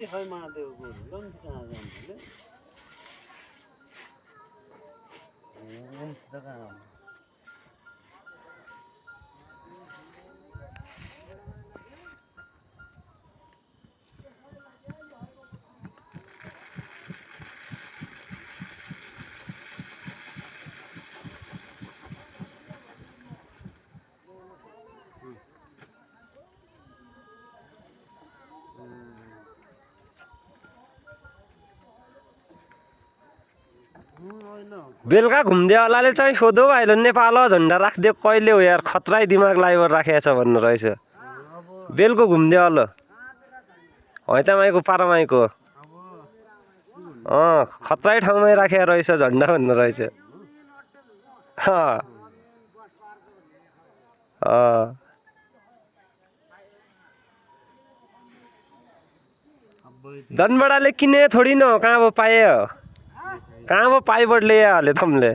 खै महादेव गोरु ल नि कहाँ जानु कहाँ बेलुका घुम्देवालाले चाहिँ सोधो भाइले नेपाल झन्डा राखिदियो कहिले हो यार खतरै दिमाग लाइभर राखेको छ भन्नु रहेछ बेलुका घुम्देवाला होइन त माइको पारामाइको खतरै ठाउँमै राखेको रहेछ झन्डा भन्नु रहेछ दनबडाले किने थोडी न कहाँ अब पायो कहाँ अब पाइबट ले हाले तुमले